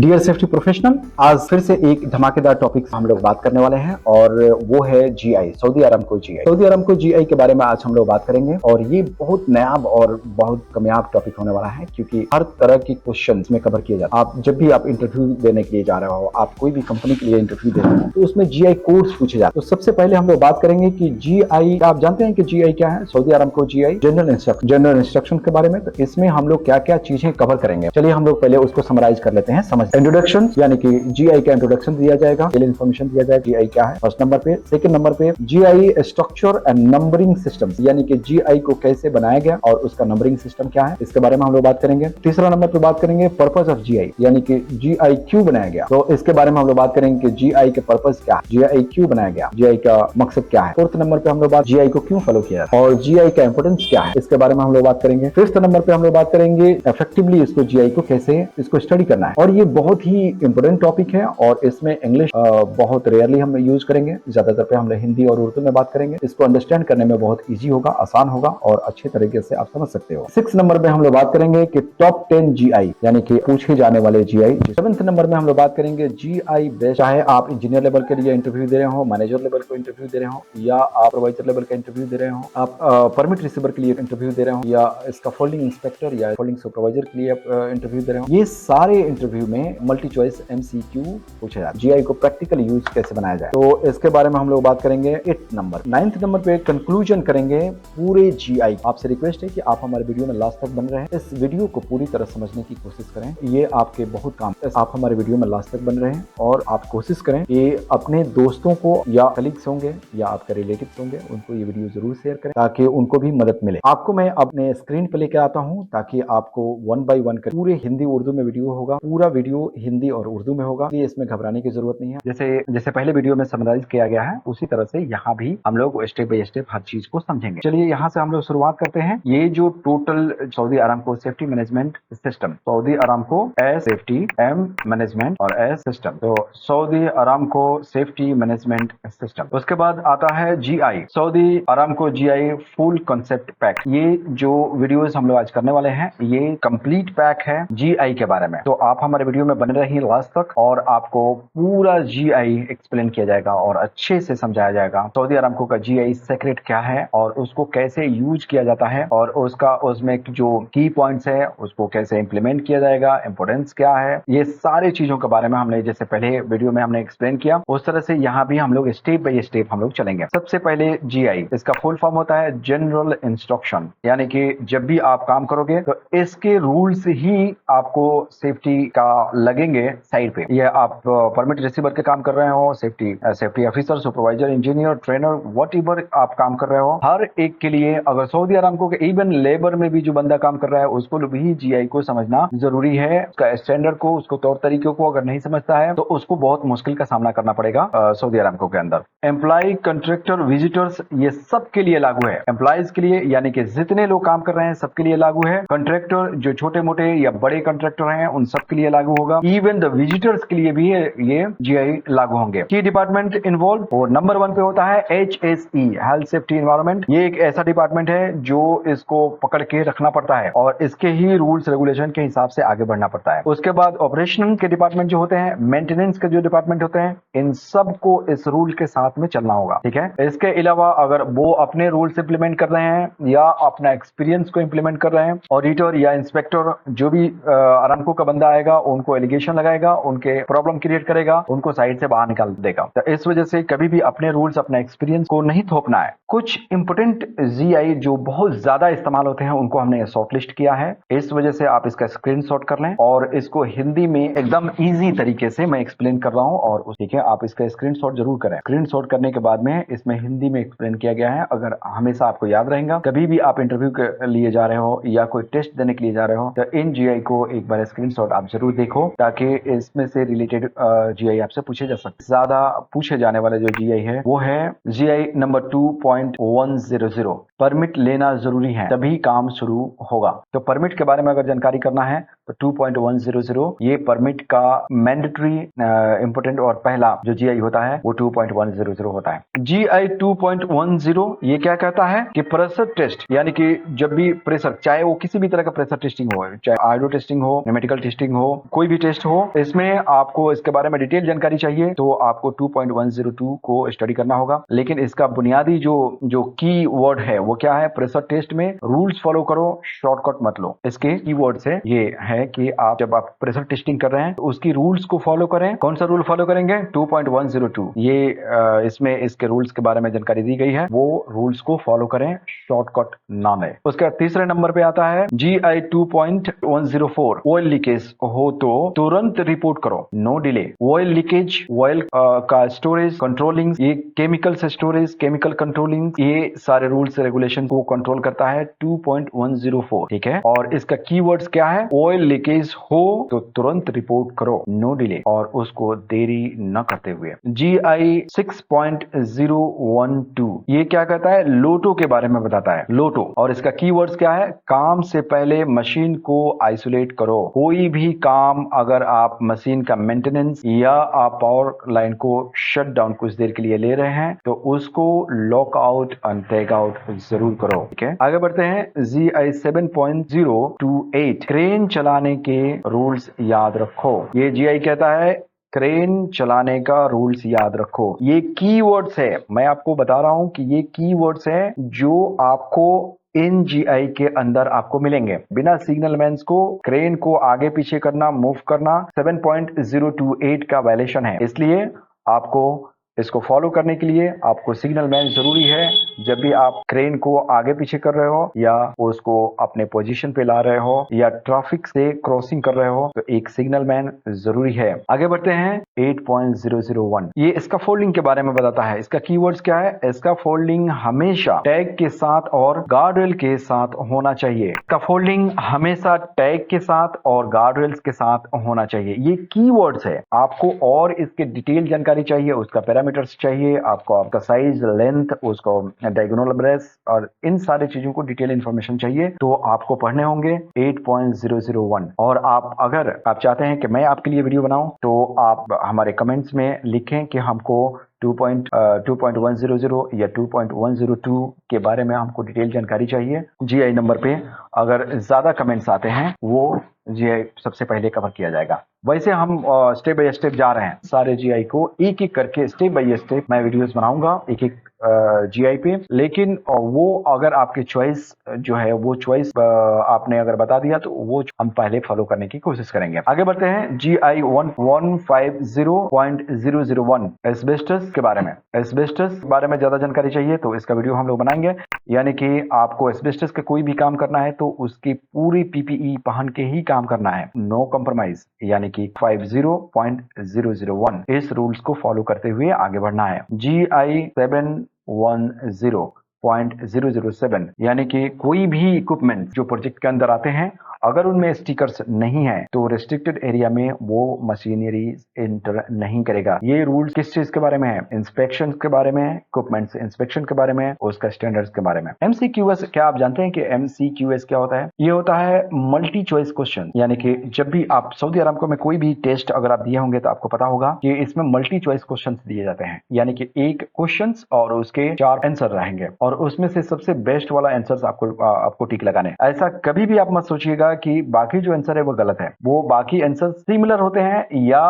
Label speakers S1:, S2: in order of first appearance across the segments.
S1: Dear safety professional, आज फिर से एक धमाकेदार टॉपिक हम लोग बात करने वाले हैं और वो है GI, Saudi Aramco GI. Saudi Aramco GI के बारे में आज हम लोग बात करेंगे और ये बहुत नायाब और बहुत कामयाब टॉपिक होने वाला है क्योंकि हर तरह की क्वेश्चन इसमें कवर किए जाते हैं। आप जब भी आप इंटरव्यू देने के लिए जा रहे हो, आप कोई भी कंपनी के लिए इंटरव्यू दे रहे हो तो उसमें जीआई कोड्स पूछे जाते हैं। तो सबसे पहले हम लोग बात करेंगे कि जीआई, आप जानते हैं कि जीआई क्या है? Saudi Aramco GI general instruction के बारे में। तो इसमें हम लोग क्या क्या चीजें कवर करेंगे, चलिए हम लोग पहले उसको समराइज कर लेते हैं। इंट्रोडक्शन, यानी कि जीआई का इंट्रोडक्शन दिया जाएगा, इन्फॉर्मेशन दिया जाएगा जीआई क्या है फर्स्ट नंबर पे। सेकंड नंबर पे GI structure and numbering systems, यानी कि जीआई को कैसे बनाया गया और उसका नंबरिंग सिस्टम क्या है, इसके बारे में हम लोग बात करेंगे। तीसरा नंबर पे बात करेंगे पर्पस ऑफ जीआई, यानी कि जीआई क्यों बनाया गया, तो इसके बारे में हम लोग बात करेंगे कि जीआई के पर्पस क्या है, जीआई क्यों बनाया गया, जीआई का मकसद क्या है। फोर्थ नंबर पे हम लोग बात जीआई को क्यों फॉलो किया जाता है और जीआई का इंपोर्टेंस क्या है, इसके बारे में हम लोग बात करेंगे। फिफ्थ नंबर पे हम लोग बात करेंगे इफेक्टिवली इसको जीआई को कैसे इसको स्टडी करना है। और ये बहुत ही इंपोर्टेंट टॉपिक है और इसमें इंग्लिश बहुत रेयरली हम यूज करेंगे, ज्यादातर पे हम हिंदी और उर्दू में बात करेंगे। इसको अंडरस्टैंड करने में बहुत इजी होगा, आसान होगा और अच्छे तरीके से आप समझ सकते हो। 6 नंबर में हम लोग बात करेंगे कि टॉप 10 जीआई, यानी कि पूछे जाने वाले जीआई। 7th नंबर में हम लोग बात करेंगे जीआई बेस्ट, चाहे आप इंजीनियर लेवल के लिए इंटरव्यू दे रहे हो, मैनेजर लेवल को इंटरव्यू दे रहे हो, या आप प्रोवाइजर लेवल का इंटरव्यू दे रहे हो, आप परमिट रिसीवर के लिए इंटरव्यू दे रहे हो, या इसका फोल्डिंग इंस्पेक्टर या फोल्डिंग सुपरवाइजर के लिए इंटरव्यू दे रहे हो। ये सारे इंटरव्यू में मल्टी चॉइस एमसीक्यू पूछा जाता है। जीआई को प्रैक्टिकल यूज कैसे बनाया जाए, तो इसके बारे में हम लोग बात करेंगे 8 नंबर। 9th नंबर पे कंक्लूजन करेंगे पूरे जीआई। आपसे रिक्वेस्ट है कि आप हमारे वीडियो में लास्ट तक बन रहे हैं, इस वीडियो को पूरी तरह समझने की कोशिश करें, ये आपके बहुत काम। आप हमारे वीडियो में लास्ट तक बन रहे हैं और आप कोशिश करें कि अपने दोस्तों को या कलीग्स होंगे या आपके रिलेटिव्स होंगे, उनको ये वीडियो जरूर शेयर करें ताकि उनको भी मदद मिले। आपको मैं अपने स्क्रीन पे लेकर आता हूँ ताकि आपको 1 बाय 1 पूरे हिंदी उर्दू में वीडियो होगा, पूरा वीडियो हिंदी और उर्दू में होगा, इसमें घबराने की जरूरत नहीं है। जैसे पहले वीडियो में समराइज किया गया है उसी तरह से यहाँ भी हम लोग स्टेप बाय स्टेप हर चीज को समझेंगे। चलिए यहाँ से हम लोग शुरुआत करते हैं। ये जो total Saudi Aramco safety management system, Saudi Aramco S safety M management और एस सिस्टम, तो Saudi Aramco safety management system. उसके बाद आता है GI, Saudi Aramco GI full concept pack. ये जो वीडियोस हम लोग आज करने वाले हैं ये कंप्लीट पैक है जीआई के बारे में, तो आप हमारे वीडियो में बने रहिए लास्ट तक और आपको पूरा जीआई एक्सप्लेन किया जाएगा और अच्छे से समझाया जाएगा सऊदी अरामको का जीआई सीक्रेट क्या है और उसको कैसे यूज किया जाता है और उसमें जो की पॉइंट्स है उसको कैसे इंप्लीमेंट किया जाएगा, इंपोर्टेंस क्या है, ये सारी चीजों के बारे में हमने जैसे पहले वीडियो में हमने एक्सप्लेन किया उस तरह से यहाँ भी हम लोग स्टेप बाय स्टेप हम लोग चलेंगे। सबसे पहले जीआई, इसका फुल फॉर्म होता है जनरल इंस्ट्रक्शन, यानी कि जब भी आप काम करोगे तो इसके रूल्स ही आपको सेफ्टी का लगेंगे साइड पे। ये आप परमिट रिसीवर के काम कर रहे हो, safety officer, supervisor, engineer, trainer, whatever आप काम कर रहे हो, हर एक के लिए अगर सऊदी अरामको के इवन लेबर में भी जो बंदा काम कर रहा है उसको भी जीआई को समझना जरूरी है। उसका स्टैंडर्ड को, उसको तौर तरीकों को अगर नहीं समझता है तो उसको बहुत मुश्किल का सामना करना पड़ेगा सऊदी अरामको के अंदर। एम्प्लॉय, कंट्रैक्टर, विजिटर्स, ये सब के लिए लागू है। एम्प्लॉयज के लिए यानी कि जितने लोग काम कर रहे हैं सबके लिए लागू है। कंट्रैक्टर जो छोटे मोटे या बड़े कंट्रैक्टर हैं उन सब के लिए लागू होगा। इवन द विजिटर्स के लिए भी ये जीआई लागू होंगे। की डिपार्टमेंट इन्वॉल्व, और नंबर 1 पे होता है HSE, हेल्थ सेफ्टी एनवायरनमेंट। ये एक ऐसा डिपार्टमेंट है जो इसको पकड़ के रखना पड़ता है और इसके ही रूल्स रेगुलेशन के हिसाब से आगे बढ़ना पड़ता है। उसके बाद ऑपरेशन के डिपार्टमेंट जो होते हैं, मेंटेनेंस के जो डिपार्टमेंट होते हैं, इन सब को इस रूल के साथ में चलना होगा, ठीक है। इसके अलावा अगर वो अपने रूल्स इंप्लीमेंट कर रहे हैं या अपना एक्सपीरियंस को इंप्लीमेंट कर रहे हैं, ऑडिटर या इंस्पेक्टर जो भी अरामको का बंदा आएगा उनको एलिगेशन लगाएगा, उनके प्रॉब्लम क्रिएट करेगा, उनको साइड से बाहर निकाल देगा। तो इस वजह से कभी भी अपने रूल्स, अपना एक्सपीरियंस को नहीं थोपना है। कुछ इंपोर्टेंट जीआई जो बहुत ज्यादा इस्तेमाल होते हैं उनको हमने शॉर्टलिस्ट किया है, इस वजह से आप इसका स्क्रीनशॉट कर लें और इसको हिंदी में एकदम इजी तरीके से मैं एक्सप्लेन कर रहा हूं और ठीक है आप इसका स्क्रीनशॉट जरूर करें। स्क्रीनशॉट करने के बाद में इसमें हिंदी में एक्सप्लेन किया गया है, अगर हमेशा आपको याद रहेगा कभी भी आप इंटरव्यू के लिए जा रहे हो या कोई टेस्ट देने के लिए जा रहे हो तो इन जीआई को एक बार स्क्रीनशॉट आप जरूर देखो ताकि इसमें से रिलेटेड जीआई आपसे पूछे जा सकते। ज्यादा पूछे जाने वाले जो जीआई है वो है जीआई नंबर 2.100, परमिट लेना जरूरी है तभी काम शुरू होगा। तो परमिट के बारे में अगर जानकारी करना है तो 2.100 ये परमिट का मैंडेटरी इंपोर्टेंट और पहला जो जीआई होता है वो 2.100 होता है। जीआई 2.10 ये क्या कहता है कि प्रेशर टेस्ट, यानी कि जब भी प्रेशर, चाहे वो किसी भी तरह का प्रेशर टेस्टिंग हो, चाहे आयोडो टेस्टिंग हो, न्यूमेटिकल टेस्टिंग हो, कोई भी टेस्ट हो, इसमें आपको इसके बारे में डिटेल जानकारी चाहिए तो आपको 2.102 को स्टडी करना होगा। लेकिन इसका बुनियादी जो की वर्ड है वो क्या है? प्रेशर टेस्ट में रूल्स फॉलो करो, शॉर्टकट मत लो। इसके की वर्ड्स है ये है कि आप जब आप प्रेशर टेस्टिंग कर रहे हैं तो उसकी रूल्स को फॉलो करें। कौन सा रूल फॉलो करेंगे? 2.102। ये इसमें इसके रूल्स के बारे में जानकारी दी गई है, वो रूल्स को फॉलो करें, शॉर्टकट ना लें। उसके तीसरे नंबर पे आता है GI 2.104 ऑयल लीकेज हो तो तुरंत रिपोर्ट करो, no delay. Oil leakage, oil का स्टोरेज, कंट्रोलिंग, ये केमिकल से स्टोरेज, केमिकल कंट्रोलिंग, ये सारे रूल्स रेगुलेशन को कंट्रोल करता है 2.104, ठीक है। और इसका कीवर्ड्स क्या है? ऑयल लीकेज हो तो तुरंत रिपोर्ट करो, नो डिले, और उसको देरी न करते हुए। GI 6.012 ये क्या कहता है? लोटो के बारे में बताता है, लोटो। और इसका कीवर्ड्स क्या है? काम से पहले मशीन को आइसोलेट करो। कोई भी काम, अगर आप मशीन का मेंटेनेंस या आप पावर लाइन को शट डाउन कुछ देर के लिए ले रहे हैं तो उसको lock out and take out जरूर करो, ठीक है। आगे बढ़ते हैं। GI 7.028 क्रेन चलाने के रूल्स याद रखो। ये GI कहता है क्रेन चलाने का रूल्स याद रखो। ये कीवर्ड्स है, मैं आपको बता रहा हूं कि ये कीवर्ड्स है जो आपको इन GI के अंदर आपको मिलेंगे। बिना सिग्नल मैन्स को क्रेन को आगे पीछे करना, मूव करना 7.028 का वायलेशन है। इसलिए आपको इसको फॉलो करने के लिए आपको सिग्नल मैन जरूरी है। जब भी आप क्रेन को आगे पीछे कर रहे हो या उसको अपने पोजीशन पे ला रहे हो या ट्रैफिक से क्रॉसिंग कर रहे हो तो एक सिग्नल मैन जरूरी है। आगे बढ़ते हैं 8.001 ये इसका फोल्डिंग के बारे में बताता है। इसका कीवर्ड्स क्या है? इसका फोल्डिंग हमेशा टैग के साथ और गार्डरेल के साथ होना चाहिए। इसका फोल्डिंग हमेशा टैग के साथ और गार्डरेल्स के साथ होना चाहिए। ये कीवर्ड्स है। आपको और इसके डिटेल जानकारी चाहिए, उसका पैरामीटर्स चाहिए, आपको आपका साइज, लेंथ, उसको डायगोनल ब्रेस और इन सारी चीजों को डिटेल इंफॉर्मेशन चाहिए तो आपको पढ़ने होंगे 8.001। और आप अगर आप चाहते हैं कि मैं आपके लिए वीडियो बनाऊं तो आप हमारे कमेंट्स में लिखें कि हमको 2.100 या 2.102 के बारे में हमको डिटेल जानकारी चाहिए। GI नंबर पे अगर ज्यादा कमेंट्स आते हैं वो GI सबसे पहले कवर किया जाएगा। वैसे हम स्टेप बाय स्टेप जा रहे हैं, सारे GI को एक एक करके स्टेप बाय स्टेप मैं वीडियोस बनाऊंगा एक एक GI पे। लेकिन वो अगर आपकी चॉइस जो है वो चॉइस आपने अगर बता दिया तो वो हम पहले फॉलो करने की कोशिश करेंगे। आगे बढ़ते हैं GI 150.001 एस्बेस्टस के बारे में। एस्बेस्टस के बारे में ज्यादा जानकारी चाहिए तो इसका वीडियो हम लोग बनाएंगे। यानी कि आपको एस्बेस्टस का कोई भी काम करना है तो उसकी पूरी PPE पहन के ही काम करना है, नो कॉम्प्रोमाइज। यानी कि 50.001 इस रूल्स को फॉलो करते हुए आगे बढ़ना है। GI 710.007 यानी कि कोई भी इक्विपमेंट जो प्रोजेक्ट के अंदर आते हैं अगर उनमें स्टिकर्स नहीं है तो रिस्ट्रिक्टेड एरिया में वो मशीनरी एंटर नहीं करेगा। ये रूल्स किस चीज के बारे में है? इंस्पेक्शन के बारे में, इक्विपमेंट इंस्पेक्शन के बारे में, उसका स्टैंडर्ड्स के बारे में। MCQS क्या आप जानते हैं कि MCQS क्या होता है? ये होता है मल्टी चॉइस क्वेश्चन। यानी कि जब भी आप सऊदी अरामको में कोई भी टेस्ट अगर आप दिए होंगे तो आपको पता होगा कि इसमें मल्टी चॉइस क्वेश्चन दिए जाते हैं। यानी कि एक क्वेश्चन और उसके 4 आंसर रहेंगे और उसमें से सबसे बेस्ट वाला आंसर आपको टिक लगाने। ऐसा कभी भी आप मत सोचिएगा कि बाकी जो आंसर है वो गलत है। वो बाकी आंसर सिमिलर होते हैं या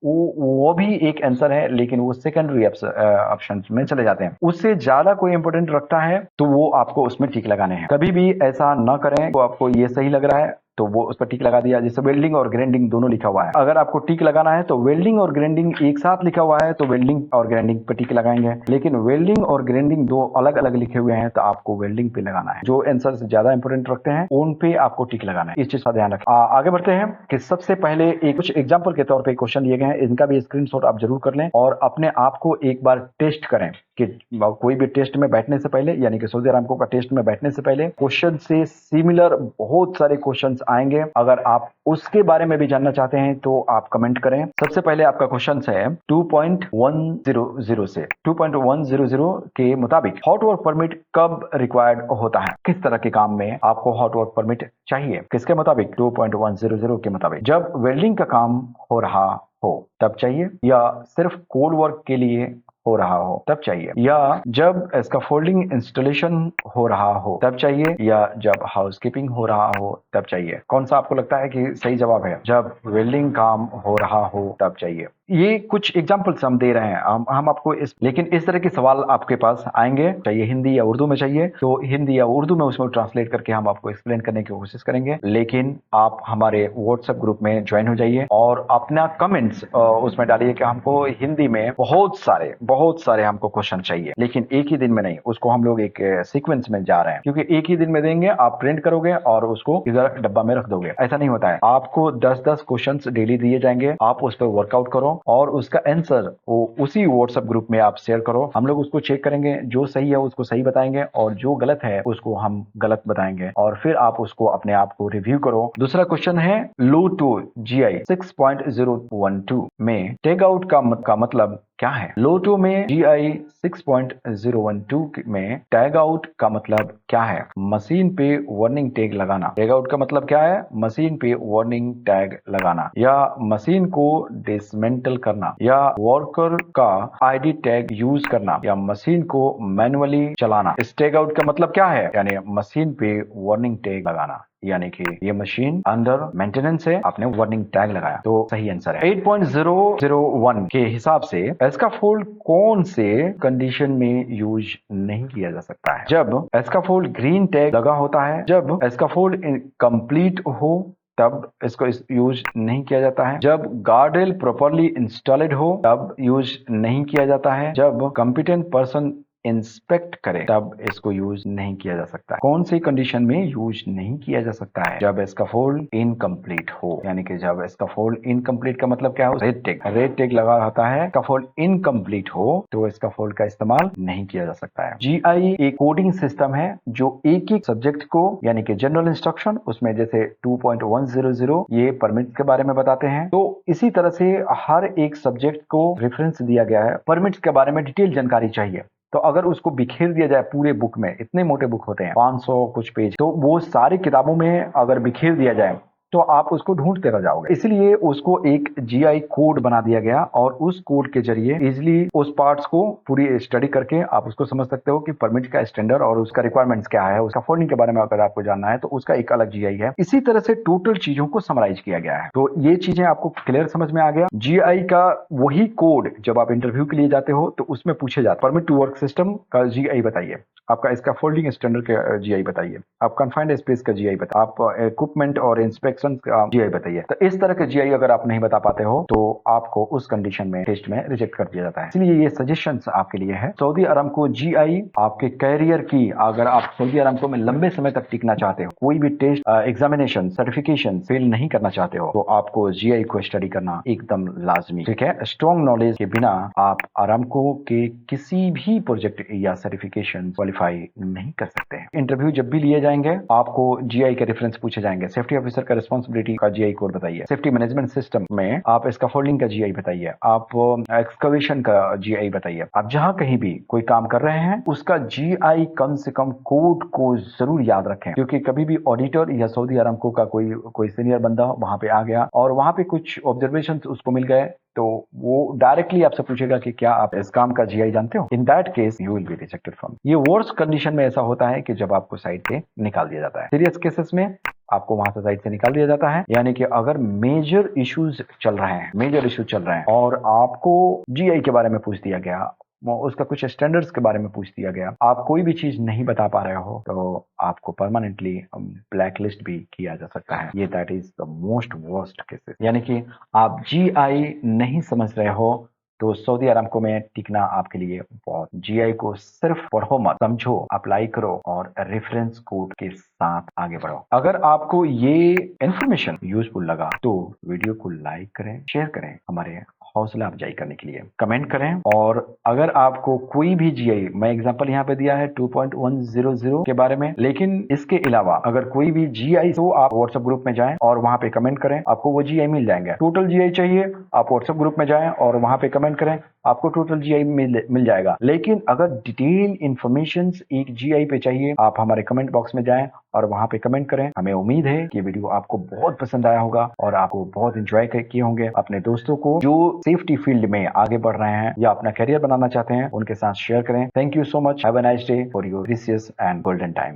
S1: वो भी एक आंसर है लेकिन वो सेकेंडरी ऑप्शन में चले जाते हैं। उससे ज्यादा कोई इंपोर्टेंट रखता है तो वो आपको उसमें टिक लगाने हैं। कभी भी ऐसा न करें तो आपको ये सही लग रहा है तो वो उस पर टिक लगा दिया। जैसे वेल्डिंग और ग्राइंडिंग दोनों लिखा हुआ है, अगर आपको टिक लगाना है तो वेल्डिंग और ग्राइंडिंग एक साथ लिखा हुआ है तो वेल्डिंग और ग्राइंडिंग पे टिक लगाएंगे। लेकिन वेल्डिंग और ग्राइंडिंग दो अलग अलग लिखे हुए हैं तो आपको वेल्डिंग पे लगाना है। जो आंसर ज्यादा इंपोर्टेंट रखते हैं उन पे आपको टिक लगाना है। इस चीज का ध्यान रखें। आगे बढ़ते हैं कि सबसे पहले एक कुछ एग्जाम्पल के तौर पर क्वेश्चन दिए गए हैं, इनका भी स्क्रीनशॉट आप जरूर कर लें और अपने आप को एक बार टेस्ट करें कि कोई भी टेस्ट में बैठने से पहले, यानी कि सऊदी अरामको का टेस्ट में बैठने से पहले क्वेश्चन से सिमिलर बहुत सारे क्वेश्चंस आएंगे। अगर आप उसके बारे में भी जानना चाहते हैं तो आप कमेंट करें। सबसे पहले आपका क्वेश्चन है 2.100 से 2.100 के मुताबिक हॉट वर्क परमिट कब रिक्वायर्ड होता है? किस तरह के काम में आपको हॉट वर्क परमिट चाहिए? किसके मुताबिक? 2.100 के मुताबिक जब वेल्डिंग का काम हो रहा हो तब चाहिए, या सिर्फ कोड वर्क के लिए हो रहा हो तब चाहिए, या जब स्कैफोल्डिंग इंस्टॉलेशन हो रहा हो तब चाहिए, या जब हाउसकीपिंग हो रहा हो तब चाहिए? कौन सा आपको लगता है कि सही जवाब है? जब वेल्डिंग काम हो रहा हो तब चाहिए। ये कुछ एग्जांपल्स हम दे रहे हैं, हम आपको लेकिन इस तरह के सवाल आपके पास आएंगे, चाहिए हिंदी या उर्दू में चाहिए तो हिंदी या उर्दू में उसमें ट्रांसलेट करके हम आपको एक्सप्लेन करने की कोशिश करेंगे। लेकिन आप हमारे व्हाट्सएप ग्रुप में ज्वाइन हो जाइए और अपना कमेंट्स उसमें डालिए कि हमको हिंदी में बहुत सारे हमको क्वेश्चन चाहिए, लेकिन एक ही दिन में नहीं। उसको हम लोग एक सीक्वेंस में जा रहे हैं, क्योंकि एक ही दिन में देंगे, आप प्रिंट करोगे और उसको इधर डब्बा में रख दोगे, ऐसा नहीं होता है। आपको 10-10 क्वेश्चंस डेली दिए जाएंगे, आप उस पर वर्कआउट करो और उसका आंसर वो उसी व्हाट्सएप ग्रुप में आप शेयर करो। हम लोग उसको चेक करेंगे, जो सही है उसको सही बताएंगे और जो गलत है उसको हम गलत बताएंगे, और फिर आप उसको अपने आप को रिव्यू करो। दूसरा क्वेश्चन है लो टू GI 6.012 में टेग आउट का मतलब क्या है? लोटो में GI 6.012 में टैग आउट का मतलब क्या है? मशीन पे वार्निंग टैग लगाना। टैग आउट का मतलब क्या है? मशीन पे वार्निंग टैग लगाना, या मशीन को डिसमेंटल करना, या वर्कर का ID टैग यूज करना, या मशीन को मैनुअली चलाना। इस टैग आउट का मतलब क्या है? यानी मशीन पे वार्निंग टैग लगाना, यानी कि ये मशीन अंडर मेंटेनेंस है, आपने वार्निंग टैग लगाया, तो सही आंसर है। 8.001 के हिसाब से एस्काफोल्ड कौन से कंडीशन में यूज नहीं किया जा सकता है? जब एस्काफोल्ड ग्रीन टैग लगा होता है, जब एस्काफोल्ड कंप्लीट हो तब इसको यूज नहीं किया जाता है, जब गार्डरेल प्रॉपरली इंस्टॉल्ड हो तब यूज नहीं किया जाता है, जब कॉम्पिटेंट पर्सन इंस्पेक्ट करे तब इसको यूज नहीं किया जा सकता है। कौन सी कंडीशन में यूज नहीं किया जा सकता है? जब स्कैफोल्ड इनकम्प्लीट हो, यानी कि जब स्कैफोल्ड इनकम्प्लीट का मतलब क्या हो? रेड टैग लगा रहता है, स्कैफोल्ड इनकम्प्लीट हो तो स्कैफोल्ड का इस्तेमाल नहीं किया जा सकता है। GI एक कोडिंग सिस्टम है जो एक एक सब्जेक्ट को, यानी कि जनरल इंस्ट्रक्शन, उसमें जैसे 2.100 ये परमिट के बारे में बताते हैं, तो इसी तरह से हर एक सब्जेक्ट को रेफरेंस दिया गया है। परमिट्स के बारे में डिटेल जानकारी चाहिए, तो अगर उसको बिखेर दिया जाए पूरे बुक में, इतने मोटे बुक होते हैं 500 कुछ पेज, तो वो सारी किताबों में अगर बिखेर दिया जाए तो आप उसको ढूंढते रह जाओगे। इसलिए उसको एक GI कोड बना दिया गया और उस कोड के जरिए इजिली उस पार्ट्स को पूरी स्टडी करके आप उसको समझ सकते हो कि परमिट का स्टैंडर्ड और उसका रिक्वायरमेंट्स क्या है। उसका फोल्डिंग के बारे में अगर आपको जानना है तो उसका एक अलग GI है। इसी तरह से टोटल चीजों को समराइज किया गया है। तो ये चीजें आपको क्लियर समझ में आ गया। GI का वही कोड जब आप इंटरव्यू के लिए जाते हो तो उसमें पूछे जाते, परमिट टू वर्क सिस्टम का GI बताइए, आपका इसका फोल्डिंग स्टैंडर्ड का GI बताइए, आप कन्फाइंड स्पेस का GI बताइए, आप इक्विपमेंट और इंस्पेक्शन का GI बताइए। तो इस तरह के GI अगर आप नहीं बता पाते हो तो आपको उस कंडीशन में टेस्ट में रिजेक्ट कर दिया जाता है। इसलिए ये सजेशंस आपके लिए है। सऊदी अरामको GI आपके कैरियर की, अगर आप सऊदी अरामको में लंबे समय तक टिकना चाहते हो, कोई भी टेस्ट, एग्जामिनेशन, सर्टिफिकेशन फेल नहीं करना चाहते हो, तो आपको GI को स्टडी करना एकदम लाजमी, ठीक है। स्ट्रॉन्ग नॉलेज के बिना आप अरामको के किसी भी प्रोजेक्ट या सर्टिफिकेशन नहीं कर सकते हैं। इंटरव्यू जब भी लिए जाएंगे आपको GI के रेफरेंस पूछे जाएंगे। सेफ्टी ऑफिसर का रिस्पांसिबिलिटी का GI कोड बताइए, सेफ्टी मैनेजमेंट सिस्टम में आप इसका फोल्डिंग का GI बताइए, आप एक्सकवेशन का GI बताइए। आप जहां कहीं भी कोई काम कर रहे हैं उसका GI कम से कम कोड को जरूर याद रखें, क्योंकि कभी भी ऑडिटर या सऊदी अरामको का कोई सीनियर बंदा वहां पे आ गया और वहां पे कुछ ऑब्जर्वेशन उसको मिल गए तो वो डायरेक्टली आपसे पूछेगा कि क्या आप इस काम का GI जानते हो। In that case you will be rejected from. ये वर्स्ट कंडीशन में ऐसा होता है कि जब आपको साइट से निकाल दिया जाता है। सीरियस केसेस में आपको वहां से साइट से निकाल दिया जाता है, यानी कि अगर मेजर इश्यूज चल रहे हैं और आपको GI के बारे में पूछ दिया गया, उसका कुछ स्टैंडर्ड्स के बारे में पूछ दिया गया, आप कोई भी चीज नहीं बता पा रहे हो, तो आपको परमानेंटली ब्लैक लिस्ट भी किया जा सकता है। ये that is the most worst cases. यानी कि आप GI नहीं समझ रहे हो तो सऊदी अरामको में टिकना आपके लिए बहुत। GI को सिर्फ पढ़ो मत, समझो, अप्लाई करो और रेफरेंस कोड के साथ आगे बढ़ो। अगर आपको ये इंफॉर्मेशन यूजफुल लगा तो वीडियो को लाइक करें, शेयर करें, हमारे हौसला अफजाई करने के लिए कमेंट करें। और अगर आपको कोई भी जीआई, मैं एग्जांपल यहाँ पे दिया है 2.100 के बारे में, लेकिन इसके अलावा अगर कोई भी जीआई तो आप व्हाट्सएप ग्रुप में जाएं और वहां पे कमेंट करें, आपको वो जीआई मिल जाएंगे। टोटल जीआई चाहिए, आप व्हाट्सएप ग्रुप में जाएं और वहां पे कमेंट करें, आपको टोटल जीआई मिल जाएगा। लेकिन अगर डिटेल इंफॉर्मेशन एक जीआई पे चाहिए, आप हमारे कमेंट बॉक्स में जाएं और वहां पे कमेंट करें। हमें उम्मीद है कि वीडियो आपको बहुत पसंद आया होगा और आपको बहुत एंजॉय किए होंगे। अपने दोस्तों को जो सेफ्टी फील्ड में आगे बढ़ रहे हैं या अपना करियर बनाना चाहते हैं, उनके साथ शेयर करें। Thank you so much. Have a nice day for your precious and golden time.